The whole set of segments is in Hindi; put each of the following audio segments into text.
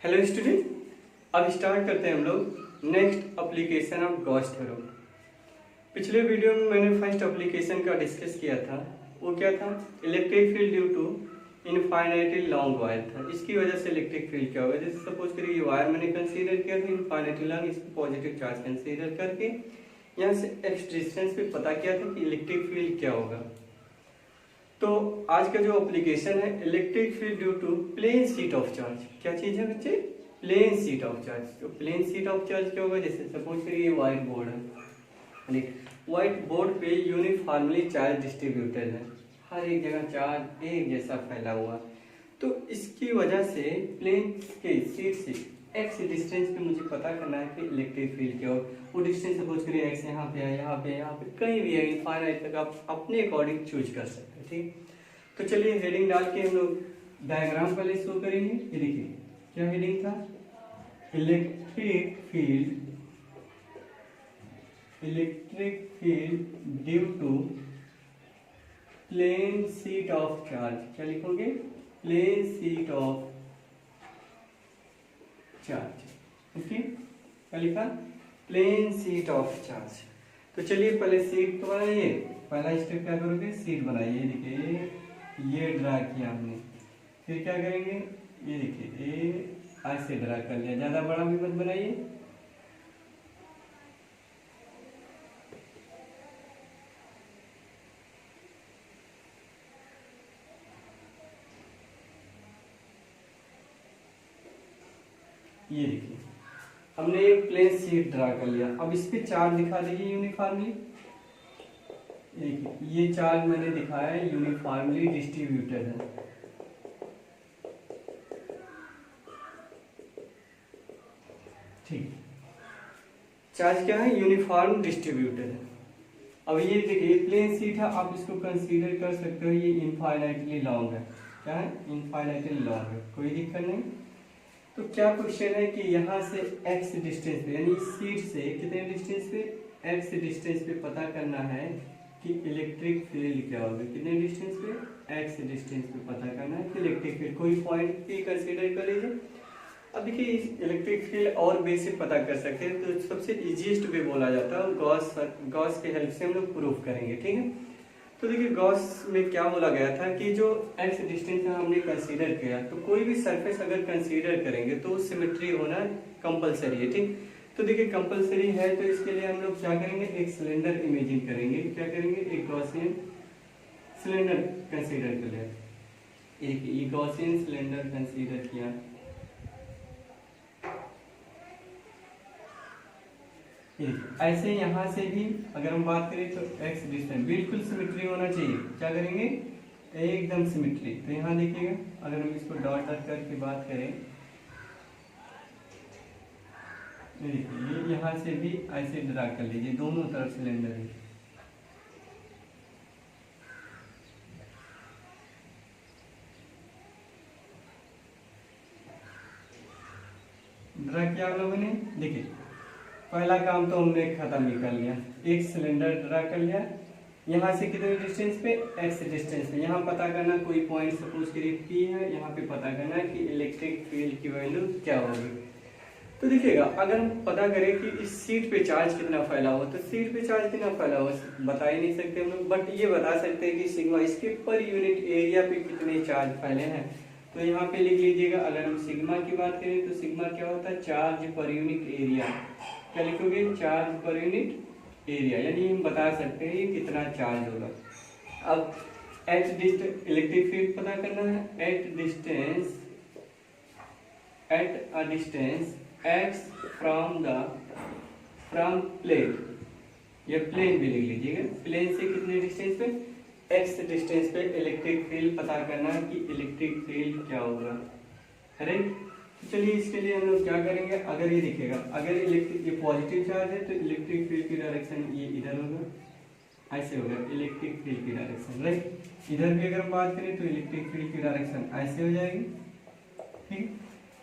हेलो स्टूडेंट, अब स्टार्ट करते हैं हम लोग next application of Gauss theorem. पिछले वीडियो में मैंने फर्स्ट एप्लीकेशन का डिस्कस किया था। वो क्या था? Electric field due to infinitely long wire था। इसकी वजह से इलेक्ट्रिक फील्ड क्या होगा? जैसे सपोज करिए ये वायर मैंने कंसीडर किया था इनफाइनाइटली लॉन्ग, इस पर पॉजिटिव चार्ज कंसीडर करके यहाँ से एक्स डिस्टेंस पे पता किया था कि इलेक्ट्रिक फील्ड क्या होगा। तो आज का जो एप्लीकेशन है electric field due to plane sheet of charge. क्या चीज है बच्चे? Plane sheet of charge. तो प्लेन शीट ऑफ चार्ज क्या होगा? जैसे सपोज करिए व्हाइट बोर्ड है, व्हाइट बोर्ड पे यूनिफॉर्मली चार्ज डिस्ट्रीब्यूटेड है, हर एक जगह चार्ज एक जैसा फैला हुआ। तो इसकी वजह से प्लेन के शीट से एक्स डिस्टेंस पे मुझे पता करना है कि इलेक्ट्रिक फील्ड क्या हो। वो डिस्टेंस सपोज करिए एक्स यहाँ पे है, यहाँ पे, यहाँ पे, कहीं भी है, इनफाइनाइट तक आप अपने अकॉर्डिंग चूज कर सकते हैं। ठीक, तो चलिए हेडिंग डाल के हम लोग डायग्राम पहले शो करेंगे। ये देखिए क्या हेडिंग था? Electric field due to plane sheet of charge. क्या लिखोगे? Plane sheet of charge. Okay, क्या लिखा? Plane sheet of charge. तो चलिए पहले शीट तो बनाइए। पहला स्टेप क्या करोगे? शीट बनाइए। देखिए ये ड्रा किया हमने, फिर क्या करेंगे? ये देखिए ये ऐसे ड्रा कर लिया, ज्यादा बड़ा भी मत बनाइए। ये देखिए हमने एक प्लेन शीट ड्रा कर लिया। अब इस पे चार्ज दिखा दीजिए यूनिफॉर्मली। देखिए ये चार्ज मैंने दिखाया है यूनिफॉर्मली डिस्ट्रीब्यूटेड है। ठीक, चार्ज क्या है? यूनिफॉर्म डिस्ट्रीब्यूटेड है। अब ये देखिए प्लेन शीट है, आप इसको कंसीडर कर सकते हो ये इनफाइनाइटली लॉन्ग है। क्या है? इनफाइनाइटली लॉन्ग है, कोई दिक्कत नहीं। तो क्या क्वेश्चन है कि यहाँ से x डिस्टेंस पे, यानी शीट से कितने डिस्टेंस पे? x डिस्टेंस पे पता करना है कि इलेक्ट्रिक फील्ड क्या होगा। कितने डिस्टेंस पे? x डिस्टेंस पे पता करना है कि इलेक्ट्रिक फील्ड। कोई पॉइंट भी कंसीडर कर लीजिए। अब देखिए इस इलेक्ट्रिक फील्ड और वे से पता कर सकते हैं। तो सबसे इजीएस्ट वे बोला जाता है गॉस के हेल्प से हम लोग प्रूफ करेंगे। ठीक है, तो देखिए गॉस में क्या बोला गया था कि जो x डिस्टेंस हमने कंसीडर किया, तो कोई भी सरफेस अगर कंसीडर करेंगे तो सिमेट्री होना कंपलसरी है। ठीक, तो देखिए कंपलसरी है, तो इसके लिए हम लोग क्या करेंगे? एक सिलेंडर इमेजिन करेंगे। क्या करेंगे? एक गॉसियन सिलेंडर कंसीडर कर लिया। एक गॉसियन सिलेंडर कंसीडर किया। ऐसे यहाँ से भी अगर हम बात करें तो x डिस्टेंस बिल्कुल सिमेट्री होना चाहिए। क्या करेंगे? एकदम सिमेट्री। तो यहाँ देखिएगा अगर हम इसको डॉट डॉट करके बात करें, देखिए यहाँ से भी ऐसे ड्रा कर लीजिए, दोनों तरफ सिलेंडर है। ड्रा किया आप लोगों ने। देखिए पहला काम तो हमने खत्म ही कर लिया, एक सिलेंडर ड्रा कर लिया। यहाँ से कितने डिस्टेंस पे? x डिस्टेंस पे। यहाँ पता करना कोई पॉइंट सपोज करिए P है, यहाँ पे पता करना है कि इलेक्ट्रिक फील्ड की वैल्यू क्या होगी। तो देखिएगा अगर हम पता करें कि इस शीट पे चार्ज कितना फैला हुआ, तो शीट पे चार्ज कितना फैला हुआ बता ही नहीं सकते हम लोग, बट ये बता सकते हैं कि सिग्मा इसके पर यूनिट एरिया पे कितने चार्ज फैले हैं। तो यहाँ पे लिख लीजिएगा, अगर हम सिग्मा की बात करें तो सिग्मा क्या होता है? Charge per unit area. क्या लिखोगे? चार्ज पर यूनिट एरिया, यानी हम बता सकते हैं ये कितना चार्ज होगा। अब एट डिस्टेंस इलेक्ट्रिक फील्ड पता करना है। At a distance x from plane, ये प्लेन भी लिख लीजिएगा। प्लेन से कितने डिस्टेंस पे? x डिस्टेंस पे इलेक्ट्रिक फील्ड पता करना है कि इलेक्ट्रिक फील्ड क्या होगा। राइट, चलिए इसके लिए हम लोग क्या करेंगे? अगर ये दिखेगा, अगर इलेक्ट्रिक ये पॉजिटिव चार्ज है तो इलेक्ट्रिक फील्ड की डायरेक्शन ये इधर होगा, ऐसे होगा इलेक्ट्रिक फील्ड की डायरेक्शन। राइट, इधर भी अगर हम बात करें तो इलेक्ट्रिक फील्ड की डायरेक्शन ऐसे हो जाएगी। ठीक,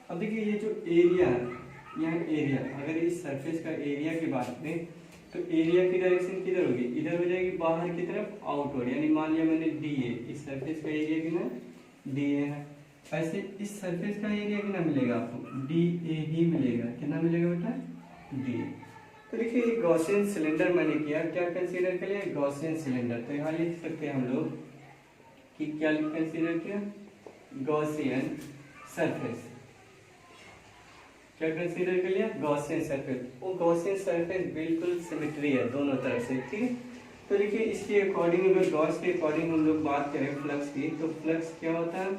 अब देखिए ये जो एरिया है, यहाँ एरिया, अगर इस सरफेस का एरिया की बात करें तो एरिया की डायरेक्शन किधर होगी? इधर हो जाएगी, बाहर की तरफ आउटवर्ड। यानी मान लिया मैंने डी ए, इस सरफेस का एरिया कितना? डी ए है। ऐसे इस सरफेस का एरिया कितना मिलेगा आपको, डी ए ही मिलेगा। कितना मिलेगा बेटा, डी। तो देखिए ये गॉसियन सिलेंडर मैंने किया, क्या कंसीडर कर लिया, गॉसियन सिलेंडर। तो यहाँ लिख सकते हैं हम लोग कि क्या कंसीडर किया, गॉसियन सरफेस। क्या कंसीडर कर लिया, गॉसियन सरफेस। वो गॉसियन सरफेस बिल्कुल सिमेट्री है दोनों तरफ से, ठीक है। तो देखिए इसके अकॉर्डिंग, अगर गॉस के अकॉर्डिंग हम लोग बात करें फ्लक्स की, तो फ्लक्स क्या होता है,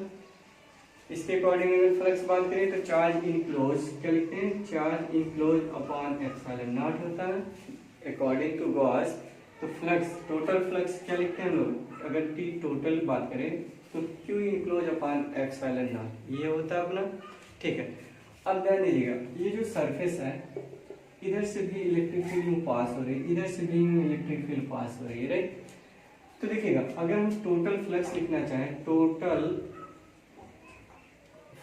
इसके अकॉर्डिंग अगर फ्लक्स बात करें तो चार्ज इनक्लोज, क्या लिखते हैं, charge enclose upon epsilon not होता है अकॉर्डिंग टू गॉस। तो फ्लक्स, टोटल फ्लक्स क्या लिखते हैं हम लोग, अगर टी टोटल बात करें तो Q enclose upon epsilon naught, ये होता है अपना, ठीक है। अब ध्यान दीजिएगा, ये जो सरफेस है इधर से भी इलेक्ट्रिक फील्ड पास हो रही है, इधर से भी इलेक्ट्रिक फील्ड पास हो रही है, राइट। तो देखिएगा अगर हम टोटल फ्लक्स लिखना चाहें, टोटल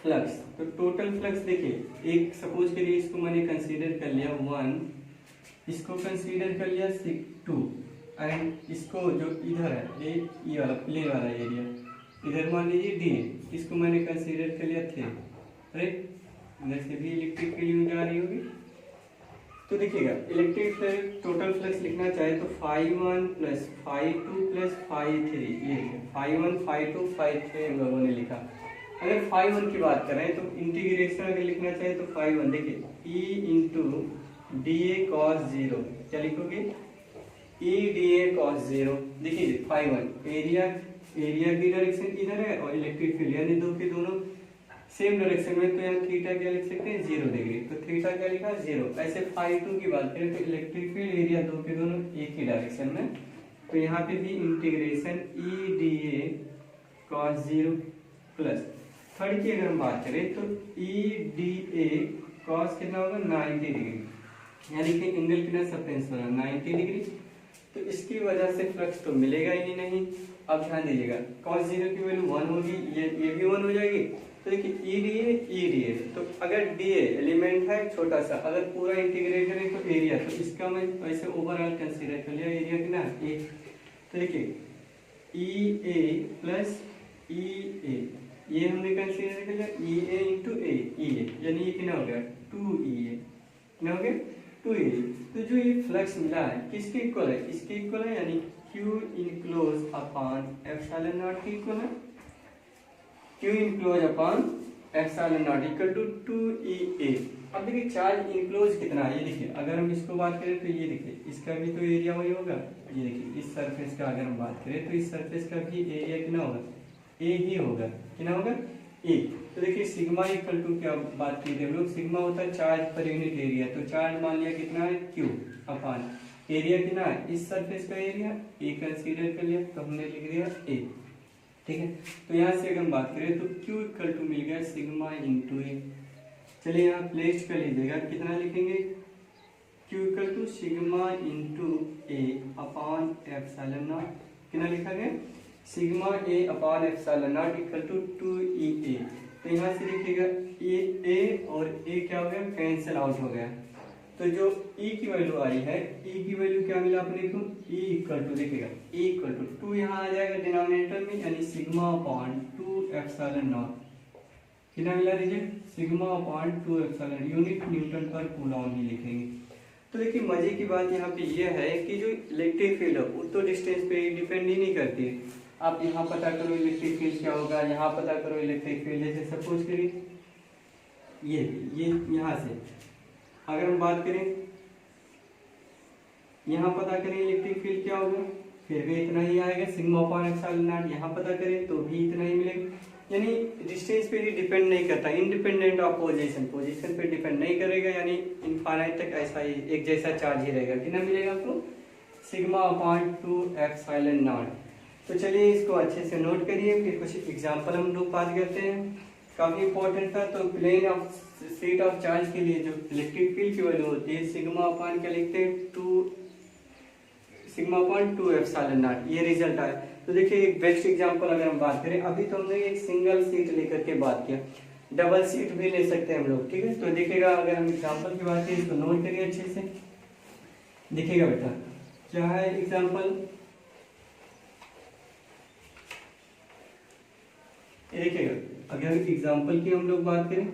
फ्लक्स, तो टोटल फ्लक्स देखिए, एक सपोज करिए इसको मैंने कंसीडर कर लिया 1, इसको कंसीडर कर लिया 2, एंड इसको जो इधर है ये वाला प्लेन वाला एरिया, इधर मान लीजिए डी, इसको मैंने कंसीडर कर लिया 3, राइट। इधर से भी इलेक्ट्रिक फील्ड जा रही होगी। तो देखिएगा इलेक्ट्रिक फील्ड टोटल फ्लक्स लिखना चाहे तो φ1 + φ2 + φ3, ये φ1 φ2 φ3 हम लोगों ने लिखा। अगर φ1 की बात करें तो इंटीग्रेशन अगर लिखना चाहे तो φ1 देखिए E × dA cos 0, क्या लिखोगे, E dA cos 0। देखिए φ1 एरिया की डायरेक्शन इधर है और इलेक्ट्रिक फील्ड यानी दो के दोनों सेम डायरेक्शन में, तो यहाँ थीटा क्या लिख सकते हैं, 0 डिग्री। तो थीटा क्या लिखा, 0। ऐसे φ2 की बात करें तो इलेक्ट्रिक फील्ड एरिया दो के दोनों एक ही डायरेक्शन में, तो यहाँ पे भी integration E dA cos 0 plus third की अगर हम बात करें तो E dA cos कितना होगा, 90 डिग्री, यानी कि एंगल कितना सपेंस बना 90 डिग्री। तो इसकी वजह से फ्लक्स तो मिलेगा ही नहीं। अब ध्यान दीजिएगा cos 0 की वैल्यू 1 होगी, ये भी 1 हो जाएगी। तो देखिए E dA, तो अगर dA एलिमेंट है छोटा सा, अगर पूरा इंटीग्रेट करें तो एरिया, तो इसका मैं वैसे ओवरऑल कंसीडर कर लिया एरिया कितना A। तो देखिए EA + EA, ये हमने कंसीडर कर लिया EA × A, EA यानी ये कितना हो गया 2EA, कितना हो गया 2EA। तो जो ये फ्लक्स मिला है किसके इक्वल है, इसके इक्वल है, यानी Q enclose upon epsilon not के इक्वल है। Q enclose upon epsilon not equal to 2EA। अब देखिए चार्ज इनक्लोज कितना है, ये देखिए अगर हम इसको बात करें तो ये देखिए इसका भी तो एरिया वही होगा। ये देखिए इस सरफेस का अगर हम बात करें तो इस सरफेस का भी एरिया कितना होगा, A ही होगा, कितना होगा A। तो देखिए सिग्मा इक्वल टू क्या बात की थी हम लोग, सिग्मा होता है चार्ज पर यूनिट एरिया। तो चार्ज मान लिया कितना है Q अपॉन एरिया कितना है, इस सरफेस का एरिया A कंसीडर कर लिया, तो हमने लिख दिया A, ठीक है। तो यहाँ से अगर हम बात करें तो Q इक्वल टू मिल गया सिग्मा × A। चलिए यहाँ प्लेस कर लीजिएगा, कितना लिखेंगे, Q equal to sigma × A upon epsilon not, कितना लिखा गया sigma A upon epsilon not equal to 2EA। तो यहाँ से देखिएगा A और A क्या हो गया, कैंसिल आउट हो गया। तो जो E की वैल्यू आई है, E की वैल्यू क्या मिला अपने को, E इक्वल टू देखिएगा E इक्वल टू 2 यहाँ आ जाएगा डिनोमिनेटर में, यानी सिग्मा अपॉन 2 एप्सिलॉन नॉट, कितना मिला दीजिए sigma upon 2 epsilon, unit Newton पर कूलॉम ही लिखेंगे। तो देखिए मजे की बात यहाँ पे ये है कि जो इलेक्ट्रिक फील्ड है वो तो डिस्टेंस पे डिपेंड ही नहीं करती है। आप यहाँ पता करो इलेक्ट्रिक फील्ड क्या होगा, यहाँ पता करो इलेक्ट्रिक फील्ड, जैसे सपोज करिए ये यहाँ से अगर हम बात करें, यहाँ पता करें इलेक्ट्रिक फील्ड क्या होगा, फिर भी इतना ही आएगा सिग्मा अपॉन एप्सिलॉन नॉट। यहाँ पता करें तो भी इतना ही मिलेगा, यानी डिस्टेंस पे ही डिपेंड नहीं करता, इंडिपेंडेंट ऑफ पोजीशन पे डिपेंड नहीं करेगा, यानी इनफाइनाइट तक ऐसा ही एक जैसा चार्ज ही रहेगा। कितना मिलेगा आपको, सिग्मा अपॉन 2 एप्सिलॉन नॉट। तो चलिए इसको अच्छे से नोट करिए, फिर कुछ एग्जाम्पल हम लोग बात करते हैं, काफी इंपॉर्टेंट था। तो plane of state of charge के लिए जो इलेक्ट्रिक फील्ड की वैल्यू होती है सिग्मा अपॉन क्या लिखते हैं 2 सिग्मा अपॉन 2 एप्सिलॉन नॉट, ये रिजल्ट आया। तो देखिए एक बेस्ट एग्जांपल अगर हम बात करें, अभी तो हमने एक सिंगल सीट लेकर के बात किया, डबल सीट भी ले सकते हैं हम लोग, ठीक है। तो देखिएगा अगर हम एग्जांपल की बात करें इसको नोट करिए अच्छे से, देखिएगा बेटा क्या है एग्जांपल, ये देखिएगा अगर एग्जांपल की हम लोग बात करें,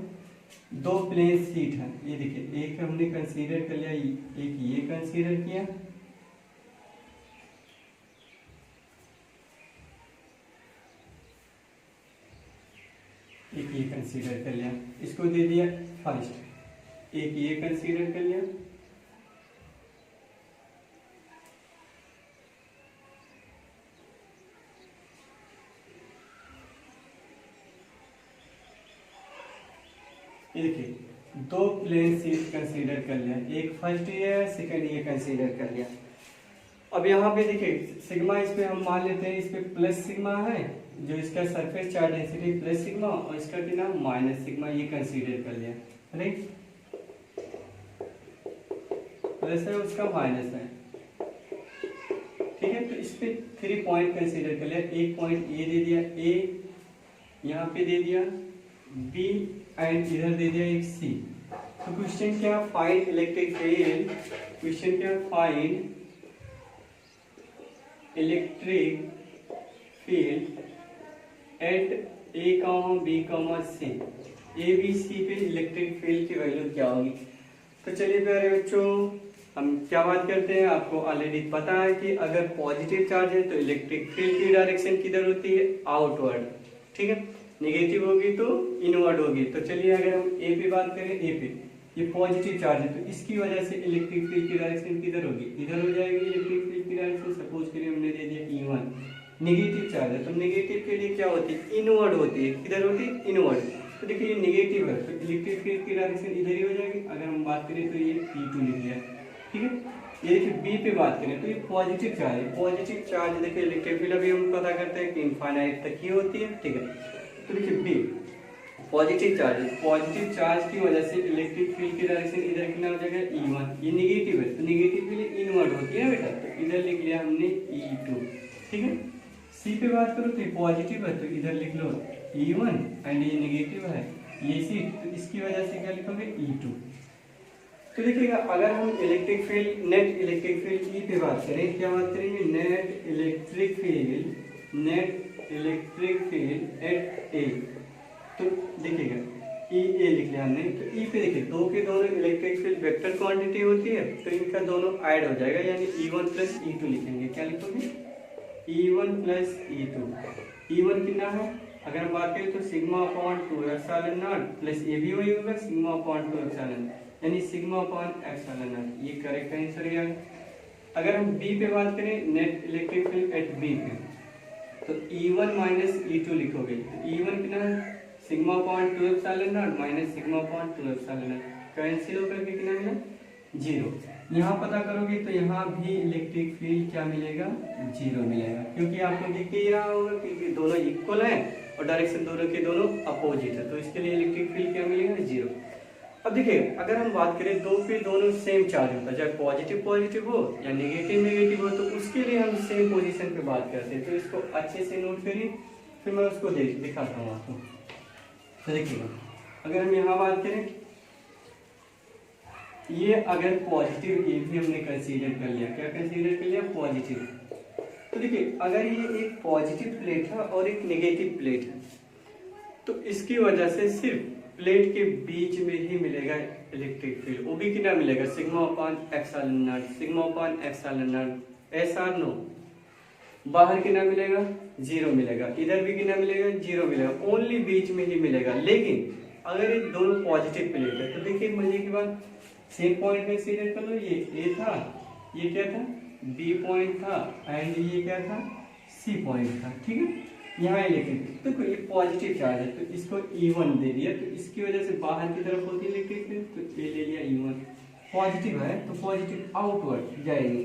दो प्लेन शीट है, ये देखिए, एक हमने कंसीडर कर लिया, एक ये कंसीडर किया, एक ये कंसीडर कर लिया, इसको दे दिया फर्स्ट, एक ये कंसीडर कर लिया, ये देखिए दो प्लेन शीट कंसीडर कर लिया, एक फर्स्ट ये है, सेकंड ये कंसीडर कर लिया। अब यहाँ पे देखिए सिग्मा, इस पे हम मान लेते हैं इस पे प्लस सिग्मा है, जो इसका surface charge density plus sigma, और इसका कितना माइनस सिग्मा, ये कंसीडर कर लिया, राइट, प्लस है उसका माइनस है, ठीक है। तो इस पे 3 पॉइंट कंसीडर कर लिया, एक पॉइंट ए दे दिया, ए यहाँ पे दे दिया, बी एंड इधर दे दिया एक सी। तो क्वेश्चन क्या, फाइंड इलेक्ट्रिक फील्ड, क्वेश्चन क्या, find electric field at a comma b comma c, a b c पे इलेक्ट्रिक फील्ड की वैल्यू क्या होगी। तो चलिए प्यारे बच्चों, हम क्या बात करते हैं, आपको ऑलरेडी पता है कि अगर पॉजिटिव चार्ज है तो इलेक्ट्रिक फील्ड की डायरेक्शन किधर होती है, आउटवर्ड, ठीक है, नेगेटिव होगी तो इनवर्ड होगी। तो चलिए अगर हम ए पे बात करें, ए पे ये पॉजिटिव चार्ज है, तो इसकी वजह से इलेक्ट्रिक फील्ड की डायरेक्शन किधर होगी, इधर हो जाएगी इलेक्ट्रिक फील्ड की डायरेक्शन। सपोज करिए हमने दे दिया E1, नेगेटिव चार्ज है, तो नेगेटिव के लिए क्या होती है, इनवर्ड होती है, किधर होती है, इनवर्ड। तो देखिए ये नेगेटिव है, तो इलेक्ट्रिक फील्ड की डायरेक्शन इधर ही हो जाएगी। अगर हम बात करें तो ये E2 लिख लिया, ठीक है। ये देखिए बी पे बात करें तो ये पॉजिटिव चार्ज है, पॉजिटिव चार्ज देखिए इलेक्ट्रिक फील्ड अभी हम पता करते हैं कि इनफाइनाइट तक ही होती है, ठीक है। तो देखिए बी पॉजिटिव चार्ज है, पॉजिटिव चार्ज की वजह से इलेक्ट्रिक फील्ड की डायरेक्शन इधर कितना हो जाएगा, E1, ये नेगेटिव है, तो नेगेटिव के लिए इनवर्ड होती है बेटा, तो इधर लिख लिया हमने E2, ठीक है। सी पे बात करो तो ये पॉजिटिव है, तो इधर लिख लो E1 एंड ये नेगेटिव है, ये सी, तो इसकी वजह से क्या लिखोगे, E2। तो देखिएगा अगर हम electric field, net electric field ई पे बात करें, क्या बात करेंगे, net electric field, net electric field at A. तो देखिएगा ई ए लिख लिया हमने, तो ई पे देखिए दो के दोनों इलेक्ट्रिक फील्ड वेक्टर क्वांटिटी होती है, तो इनका दोनों ऐड हो जाएगा, यानी E1 प्लस E2 लिखेंगे। क्या लिखोगे, E1 प्लस E2। E1 कितना है, अगर हम बात करें तो sigma upon 2 epsilon naught, plus A भी वही होगा सिग्मा अपॉन 2 एप्सिलॉन, यानी सिग्मा अपॉन एप्सिलॉन नॉट, ये करेक्ट आंसर है। अगर हम बी पे बात करें, net electric field at B पे, तो E1 माइनस E2 लिखोगे, तो E1 कितना है, sigma upon 2 epsilon not minus sigma upon 2 epsilon not, cancel होकर के कितना मिला, 0। यहाँ पता करोगे तो यहाँ भी इलेक्ट्रिक फील्ड क्या मिलेगा, 0 मिलेगा, क्योंकि आपको दिख ही रहा होगा क्योंकि दोनों इक्वल है और डायरेक्शन दोनों के दोनों अपोजिट है, तो इसके लिए इलेक्ट्रिक फील्ड क्या मिलेगा, 0। अब देखिए अगर हम बात करें दो पे दोनों सेम चार्ज होता है, चाहे पॉजिटिव पॉजिटिव हो या नेगेटिव नेगेटिव हो, तो उसके लिए हम सेम पोजीशन पे बात करते हैं। तो इसको अच्छे से नोट करिए, फिर मैं उसको दिखाता हूँ आपको। तो देखिएगा अगर हम यहाँ बात करें, ये अगर पॉजिटिव, ये भी हमने कंसीडर कर लिया, क्या कंसीडर कर लिया, पॉजिटिव। तो देखिए अगर ये एक पॉजिटिव प्लेट है और एक नेगेटिव प्लेट है, तो इसकी वजह से सिर्फ प्लेट के बीच में ही मिलेगा इलेक्ट्रिक फील्ड, वो भी कितना मिलेगा, sigma upon epsilon not, sigma upon epsilon not, एस आर नो। बाहर कितना मिलेगा, 0 मिलेगा, इधर भी कितना मिलेगा, 0 मिलेगा, ओनली बीच में ही मिलेगा। लेकिन अगर ये दोनों पॉजिटिव प्लेट है, तो देखिए मजे की बात, सेम पॉइंट कंसीडर कर लो, ये ए था, ये क्या था, बी पॉइंट था, एंड ये क्या था, सी पॉइंट था, ठीक है। यहाँ इलेक्ट्रिक, तो ये पॉजिटिव चार्ज है, तो इसको E1 दे दिया, तो इसकी वजह से बाहर की तरफ होती है इलेक्ट्रिक फील्ड, तो ये ले लिया E1, पॉजिटिव है तो पॉजिटिव आउटवर्ड जाएगी,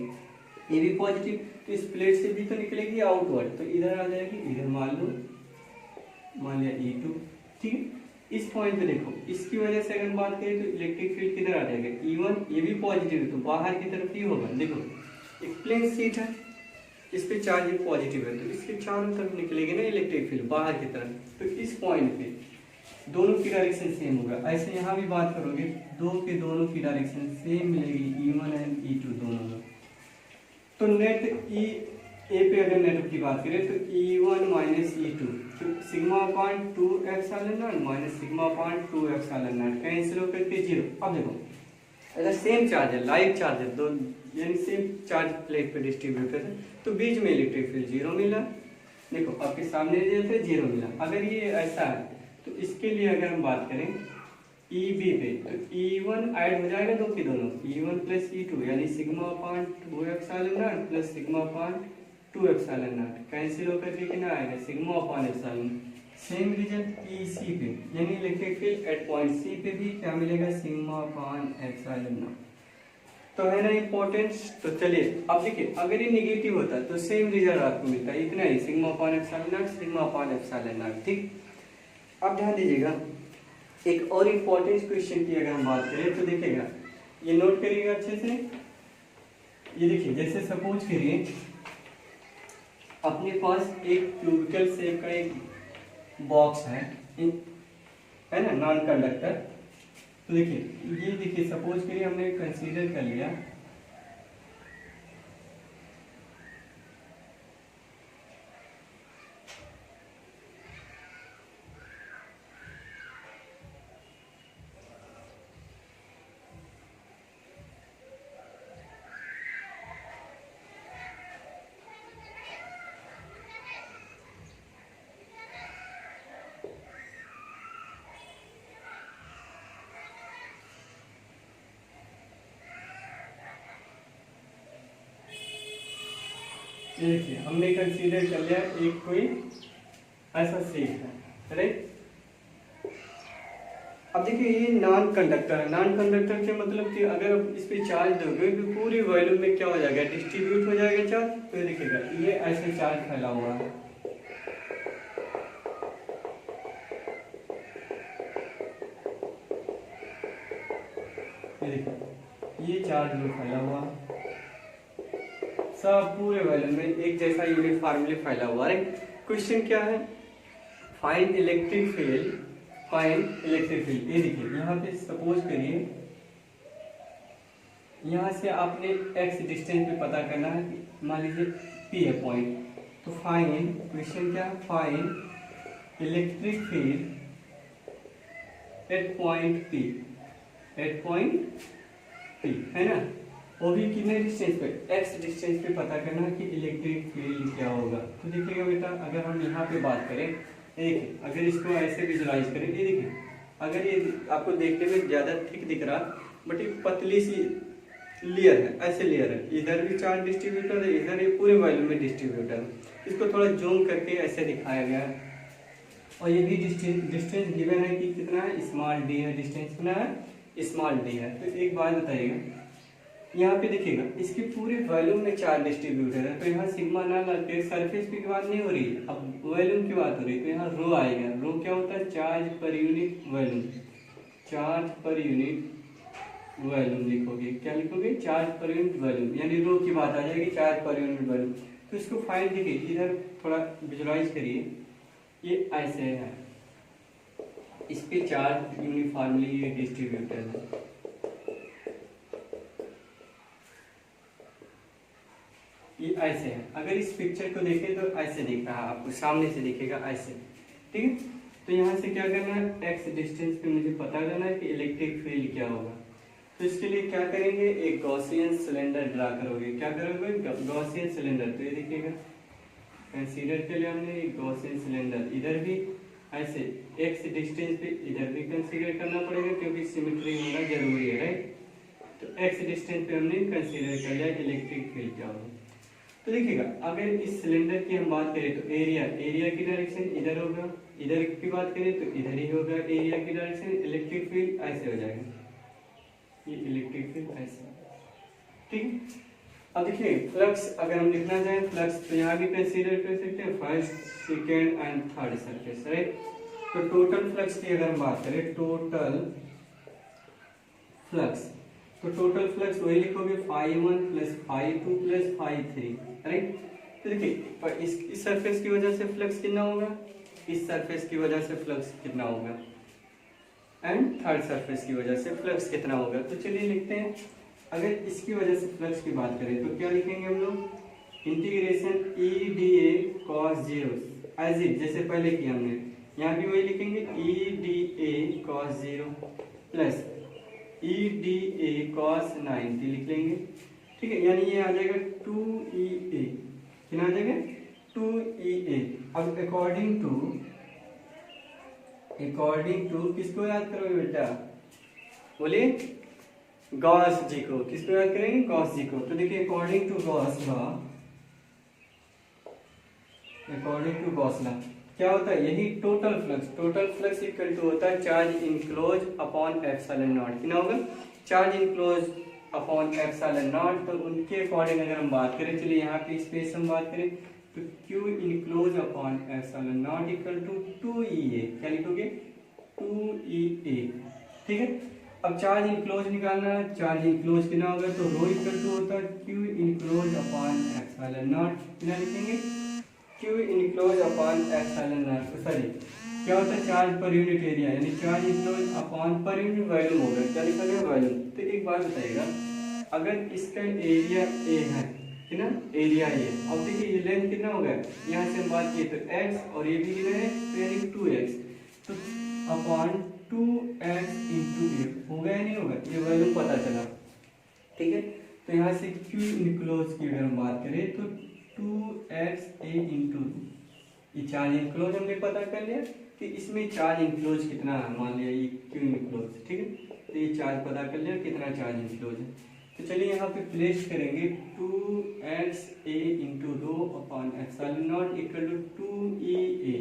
ये भी पॉजिटिव, तो इस प्लेट से भी तो निकलेगी आउटवर्ड, तो इधर आ जाएगी, इधर मान लिया E2, ठीक है। इस पॉइंट पे देखो, इसकी वजह से अगर बात करें तो इलेक्ट्रिक फील्ड किधर आ जाएगा, E1, ये भी पॉजिटिव है तो बाहर की तरफ ही होगा। देखो एक प्लेन शीट है, इस पे चार्ज पॉजिटिव है, तो इसके चारों तरफ निकलेगी ना इलेक्ट्रिक फील्ड बाहर की तरफ, तो इस पॉइंट पे दोनों की डायरेक्शन सेम होगा। ऐसे यहाँ भी बात करोगे, दो के दोनों की डायरेक्शन सेम मिलेगी, E1 एंड E2 दोनों में। तो नेट ए पे अगर नेट की बात करें तो E1 माइनस E2 तो sigma upon 2 epsilon not minus sigma upon 2 epsilon not cancel होकर के 0। अब देखो अगर सेम चार्ज है, लाइव चार्ज है, दो यानी सेम चार्ज प्लेट पे डिस्ट्रीब्यूटेड है, तो बीच में इलेक्ट्रिक फील्ड 0 मिला। देखो आपके सामने दिए थे 0 मिला। अगर ये ऐसा है तो इसके लिए अगर हम बात करें EB पे, तो E1 ऐड हो जाएगा दो की दोनों, E1 प्लस E2 यानी sigma upon 2 epsilon naught plus sigma upon 2 epsilon not cancel होकर के कितना आएगा sigma upon epsilon. Same result EC पे यानी electric field at point C पे भी क्या मिलेगा सिग्मा अपॉन एप्सिलॉन नॉट। तो है ना इंपॉर्टेंस। तो चलिए अब देखिए अगर ये नेगेटिव होता तो सेम रिजल्ट आपको मिलता है, इतना ही sigma upon epsilon not sigma upon epsilon naught. ठीक, अब ध्यान दीजिएगा एक और इम्पोर्टेंट क्वेश्चन की अगर हम बात करें तो देखिएगा, ये नोट करिएगा अच्छे से। ये देखिए जैसे सपोज करिए अपने पास एक क्यूबिकल शेप का एक बॉक्स है ना, नॉन कंडक्टर। तो देखिए ये देखिए सपोज करिए हमने कंसीडर कर लिया ये देखिए हमने कंसीडर कर लिया एक कोई ऐसा शेप है, राइट। अब देखिए ये नॉन कंडक्टर है। नॉन कंडक्टर के मतलब कि अगर आप इस पे चार्ज दोगे तो पूरी वॉल्यूम में क्या हो जाएगा डिस्ट्रीब्यूट हो जाएगा चार्ज। तो ये देखिएगा ये ऐसे चार्ज फैला हुआ है, ये देखिए ये चार्ज में फैला हुआ सब पूरे वॉल्यूम में एक जैसा यूनिफॉर्मली फैला हुआ है। क्वेश्चन क्या है, find electric field, find electric field. ये देखिए यहाँ पे सपोज करिए यहाँ से आपने x डिस्टेंस पे पता करना है, मान लीजिए P है पॉइंट। तो फाइंड, क्वेश्चन क्या, find electric field at point P, at point P है ना, वो भी कितने डिस्टेंस पे, x डिस्टेंस पे पता करना है कि इलेक्ट्रिक फील्ड क्या होगा। तो देखिएगा बेटा अगर हम यहाँ पे बात करें, देखिए अगर इसको ऐसे विजुलाइज करें, ये देखिए अगर ये आपको देखने में ज़्यादा थिक दिख रहा बट ये पतली सी लेयर है, ऐसे लेयर है, इधर भी चार्ज डिस्ट्रीब्यूटर है, इधर ये पूरे वॉल्यूम में डिस्ट्रीब्यूटर है। इसको थोड़ा जूम करके ऐसे दिखाया गया है और ये भी डिस्टेंस गिवन है कि कितना है, स्मॉल d है, डिस्टेंस कितना है, स्मॉल d है। तो एक बात बताइएगा यहाँ पे देखिएगा इसके पूरे वॉल्यूम में चार्ज डिस्ट्रीब्यूटर है, तो यहाँ सिग्मा ना लगे, सरफेस की बात नहीं हो रही है, अब वॉल्यूम की बात हो रही है। तो यहाँ रो आएगा, रो क्या होता है, चार्ज पर यूनिट वॉल्यूम, चार्ज पर यूनिट वॉल्यूम लिखोगे, क्या लिखोगे, चार्ज पर यूनिट वॉल्यूम, यानी रो की बात आ जाएगी, चार्ज पर यूनिट वॉल्यूम। तो इसको फाइंड देखिए, इधर थोड़ा विजुलाइज करिए, ये ऐसे है, इस पे चार्ज यूनिफॉर्मली ये डिस्ट्रीब्यूटेड है। ये ऐसे है, अगर इस पिक्चर को देखें तो ऐसे दिख रहा है आपको, सामने से दिखेगा ऐसे, ठीक है। तो यहाँ से क्या करना है, x डिस्टेंस पे मुझे पता करना है कि इलेक्ट्रिक फील्ड क्या होगा। तो इसके लिए क्या करेंगे, एक गॉसियन सिलेंडर ड्रा करोगे, क्या करोगे, गॉसियन सिलेंडर। तो ये देखिएगा कंसीडर के लिए हमने एक गॉसियन सिलेंडर, इधर भी ऐसे x डिस्टेंस पे इधर भी कंसीडर करना पड़ेगा क्योंकि सिमेट्री होना जरूरी है, राइट। तो x डिस्टेंस पे हमने कंसीडर कर लिया इलेक्ट्रिक फील्ड क्या होगा। तो देखिएगा अगर इस सिलेंडर की हम बात करें तो एरिया, एरिया की डायरेक्शन इधर होगा, इधर की बात करें तो इधर ही होगा एरिया की डायरेक्शन, इलेक्ट्रिक फील्ड ऐसे हो जाएगा, ये इलेक्ट्रिक फील्ड ऐसे, ठीक। अब देखिए फ्लक्स अगर हम लिखना चाहें फ्लक्स, तो यहाँ भी कंसीडर कर सकते हैं first, second and third surface, right. तो टोटल फ्लक्स की अगर हम बात करें, टोटल फ्लक्स, तो टोटल फ्लक्स वही लिखोगे φ1 प्लस φ2 प्लस φ3, राइट। तो देखिए इस सरफेस की वजह से फ्लक्स कितना होगा, इस सरफेस की वजह से फ्लक्स कितना होगा, एंड थर्ड सरफेस की वजह से फ्लक्स कितना होगा। तो चलिए लिखते हैं, अगर इसकी वजह से फ्लक्स की बात करें तो क्या लिखेंगे हम लोग, integration E dA cos 0 as it जैसे पहले किया हमने, यहाँ भी वही लिखेंगे E d A cos 0 plus E d A cos 90 लिख लेंगे, ठीक है। यानी ये आ जाएगा 2EA, कितना आ जाएगा 2EA। अब अकॉर्डिंग टू किसको याद करोगे बेटा, बोलिए गॉस जी को। किसको याद करेंगे, गॉस जी को। तो देखिए अकॉर्डिंग टू गॉस लॉ क्या होता है, यही टोटल फ्लक्स इक्वल टू होता है charge enclose upon epsilon not. कितना होगा, charge enclose upon epsilon not. तो उनके अकॉर्डिंग अगर हम बात करें, चलिए यहाँ पे स्पेस हम बात करें, तो Q enclose upon epsilon not equal to 2EA। क्या लिखोगे, 2EA, ठीक है। अब चार्ज इनक्लोज निकालना है, चार्ज इनक्लोज कितना होगा, तो रो इक्वल टू होता है Q enclose upon epsilon not. कितना लिखेंगे, Q enclose upon epsilon not. Sorry, क्या होता है, चार्ज पर यूनिट एरिया, यानी चार्ज इनक्लोज अपॉन पर यूनिट वॉल्यूम होगा। क्या लिखा गया, वॉल्यूम। तो एक बात बताइएगा, अगर इसका एरिया A है, ना एरिया ये, अब देखिए ये लेंथ कितना होगा, यहाँ से हम बात किए तो x और ये भी कितना है, तो यानी 2x, तो अपॉन 2x इंटू ए होगा या नहीं होगा, ये वैल्यू पता चला, ठीक है। तो यहाँ से Q इनक्लोज की अगर हम बात करें तो 2xa इंटू, ये चार्ज इनक्लोज हमने पता कर लिया कि इसमें चार्ज इनक्लोज कितना है, मान लिया ये Q इनक्लोज, ठीक है। तो ये चार्ज पता कर लिया कितना चार्ज इनक्लोज है। तो चलिए यहाँ पे प्लेस करेंगे 2xa into rho upon epsilon not equal to 2EA,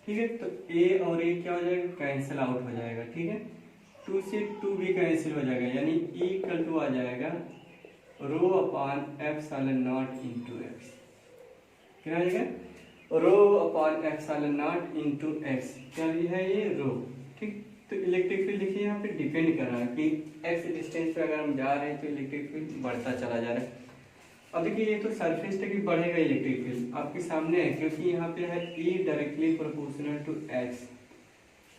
ठीक है। तो A और A क्या हो जाएगा, कैंसिल आउट हो जाएगा, ठीक है। 2 से 2 भी कैंसिल हो जाएगा, यानी E इक्वल टू आ जाएगा रो upon epsilon not into x. क्या आ जाएगा, रो upon epsilon not into x. क्या है ये, रो, ठीक। तो इलेक्ट्रिक फील्ड देखिए यहाँ पे डिपेंड कर रहा है कि x डिस्टेंस पे अगर हम जा रहे हैं तो इलेक्ट्रिक फील्ड बढ़ता चला जा रहा है। अब देखिए ये तो सरफेस तक ही बढ़ेगा इलेक्ट्रिक फील्ड, आपके सामने है, क्योंकि यहाँ पे है E directly proportional to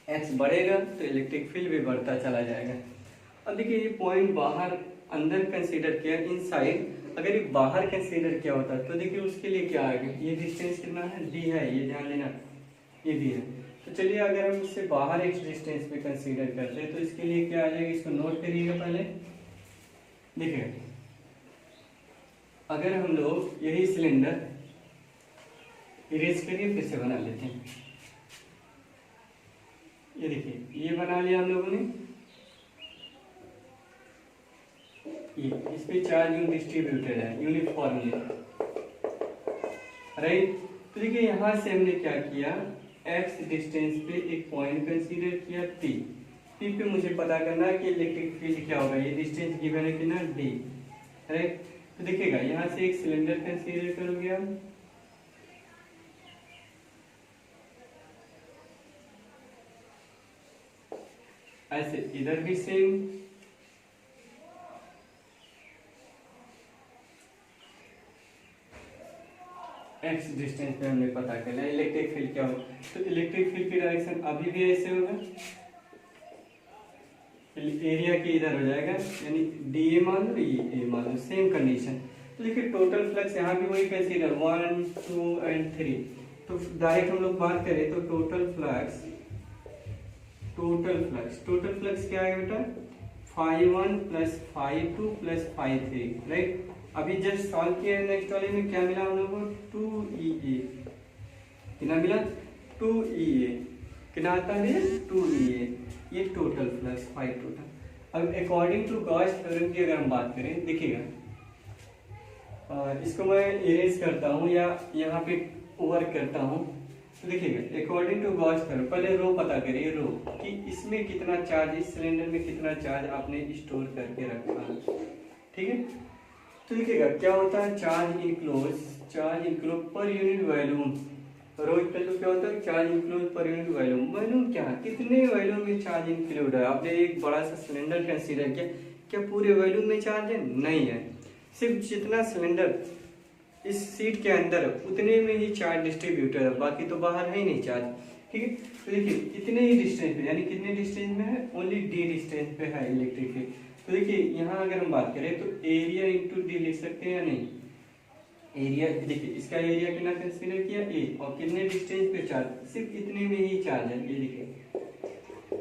x बढ़ेगा तो इलेक्ट्रिक फील्ड भी बढ़ता चला जाएगा। अब देखिए ये पॉइंट बाहर अंदर कंसीडर किया, इनसाइड अगर ये बाहर कंसीडर किया होता तो देखिए उसके लिए क्या आएगा, ये डिस्टेंस कितना है, d है, ये ध्यान लेना, ये d है। तो चलिए अगर हम इससे बाहर एक डिस्टेंस पे कंसीडर करते हैं तो इसके लिए क्या आ जाएगा, इसको नोट करिएगा पहले। देखिए अगर हम लोग यही सिलेंडर इरेज करिए, फिर से बना लेते हैं। ये देखिए ये बना लिया हम लोगों ने, ये इस पे चार्ज डिस्ट्रीब्यूटेड है यूनिफॉर्मली, राइट। तो देखिए यहाँ से हमने क्या किया, x डिस्टेंस पे एक पॉइंट कंसीडर किया P पे मुझे पता करना है कि इलेक्ट्रिक फील्ड क्या होगा, ये डिस्टेंस गिवन है कितना, d, राइट। तो देखिएगा यहाँ से एक सिलेंडर कंसीडर करोगे आप, ऐसे इधर भी सेम, x डिस्टेंस पे हमने पता कर लिया इलेक्ट्रिक फील्ड क्या होगा। तो इलेक्ट्रिक फील्ड की डायरेक्शन अभी भी ऐसे होगा, एरिया के इधर हो जाएगा, यानी dA मान लो, ये A मान लो, सेम कंडीशन। तो देखिए टोटल फ्लक्स यहाँ भी वही कंसीडर 1 2 एंड 3। तो डायरेक्ट हम लोग बात करें तो टोटल फ्लक्स क्या है बेटा, φ1 प्लस φ2 प्लस φ3, राइट। अभी जस्ट सॉल्व किया नेक्स्ट वाले में क्या मिला हम लोगों को, 2EA, कितना मिला, 2EA, कितना आता है 2EA, ये टोटल फ्लक्स फाई टोटल। अब अकॉर्डिंग टू गॉस थ्योरम की अगर हम बात करें, देखिएगा इसको मैं इरेज करता हूँ या यहाँ पे वर्क करता हूँ। तो देखिएगा अकॉर्डिंग टू गॉस थ्योरम, पहले रो पता करिए, रो कि इसमें कितना चार्ज, इस सिलेंडर में कितना चार्ज आपने स्टोर करके रखा है, ठीक है। तो देखिएगा क्या होता है, चार्ज इनक्लोज पर unit volume, rho equal to क्या होता है, चार्ज इंक्लूड पर यूनिट वॉल्यूम। वॉल्यूम क्या है, कितने वॉल्यूम में चार्ज इंक्लूड है। आपने एक बड़ा सा सिलेंडर कंसीडर किया, क्या पूरे वॉल्यूम में चार्ज है, नहीं है, सिर्फ जितना सिलेंडर इस सीट के अंदर है उतने में ही चार्ज डिस्ट्रीब्यूटेड है, बाकी तो बाहर है ही नहीं चार्ज, ठीक है। तो देखिए इतने ही डिस्टेंस पे, यानी कितने डिस्टेंस में है, ओनली d डिस्टेंस पे है इलेक्ट्रिक फील्ड। तो देखिए यहाँ अगर हम बात करें तो एरिया इंटू d लिख सकते हैं या नहीं, एरिया देखिए, इसका एरिया कितना कंसीडर किया ए, और कितने डिस्टेंस पे चार्ज, सिर्फ इतने में ही चार्ज है। ये देखिए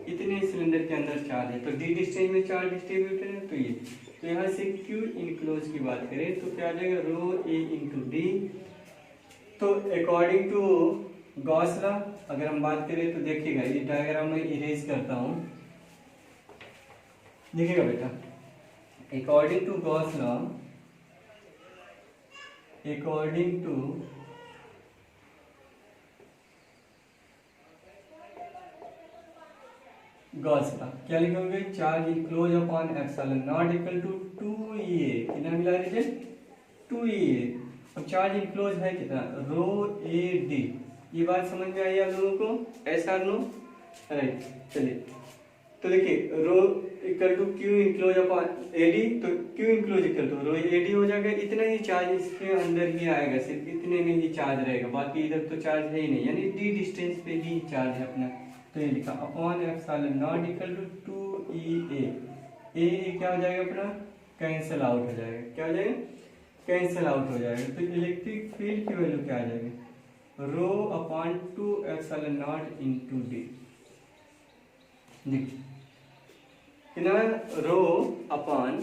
इतने सिलेंडर के अंदर चार्ज है, तो डी डिस्टेंस में चार्ज डिस्ट्रीब्यूटेड है। तो ये तो यहाँ से क्यू इनक्लोज की बात करें तो क्या आ जाएगा, रो ए इंटू डी। तो अकॉर्डिंग टू गॉस लॉ अगर हम बात करें तो देखिएगा, ये डायग्राम में इरेज करता हूँ, देखिएगा बेटा, according to Gauss law, according to Gauss law क्या लिखोगे, charge enclose upon epsilon not equal to 2E, कितना मिला रिजल्ट 2E। अब चार्ज इनक्लोज है कितना, रो ए डी। ये बात समझ में आई आप लोगों को, ऐसा नो राइट। चलिए तो देखिए rho equal to Q enclose upon AD, तो Q enclose equal to rho AD हो जाएगा। इतना ही चार्ज इसके अंदर ही आएगा, सिर्फ इतने में ही चार्ज रहेगा, बाकी इधर तो चार्ज है ही नहीं, यानी डी डिस्टेंस पे ही चार्ज है अपना। तो ये लिखा upon epsilon not equal to 2E ए क्या हो जाएगा अपना, कैंसिल आउट हो जाएगा। क्या हो जाएगा, कैंसिल आउट हो जाएगा। तो इलेक्ट्रिक फील्ड की वैल्यू क्या आ जाएगी, rho upon 2 epsilon not into D. देखिए कितना, rho upon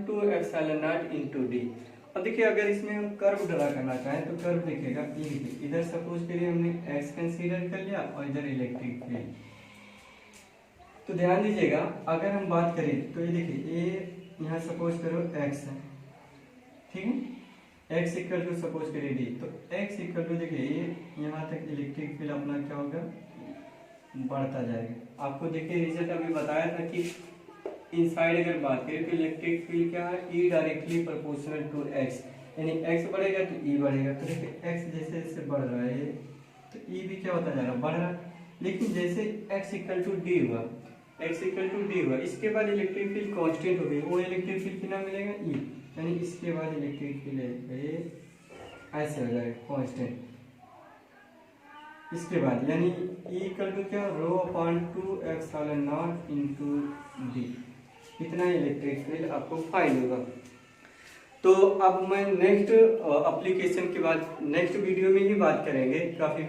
2 epsilon not into D. अब देखिए अगर इसमें हम कर्व ड्रा करना चाहें तो कर्व देखिएगा, ये देखिए इधर सपोज करिए हमने एक्स कंसीडर कर लिया और इधर इलेक्ट्रिक फील्ड। तो ध्यान दीजिएगा अगर हम बात करें तो ये देखिए ये यहाँ सपोज करो x है, ठीक है, x इक्वल टू सपोज करिए डी। तो x इक्वल टू देखिए ये यहाँ तक इलेक्ट्रिक फील्ड अपना क्या होगा, बढ़ता जाएगा। आपको देखिए रिजल्ट अभी बताया था कि इनसाइड अगर बात करें तो इलेक्ट्रिक फील्ड क्या है, E directly proportional to x, यानी x बढ़ेगा तो e बढ़ेगा। तो देखिए x जैसे जैसे बढ़ रहा है तो e भी क्या होता जा रहा है, बढ़ रहा है। लेकिन जैसे x इक्वल टू डी हुआ, x इक्वल टू डी हुआ, इसके बाद इलेक्ट्रिक फील्ड कांस्टेंट हो गई, वो इलेक्ट्रिक फील्ड कितना मिलेगा e, यानी इसके बाद इलेक्ट्रिक फील्ड ऐसे हो जाएगा कांस्टेंट। इसके बाद यानी E इक्वल टू क्या, rho upon 2 epsilon not into D, इतना इलेक्ट्रिक फील्ड आपको फाइंड होगा। तो अब मैं नेक्स्ट एप्लीकेशन के बाद नेक्स्ट वीडियो में ही बात करेंगे, काफी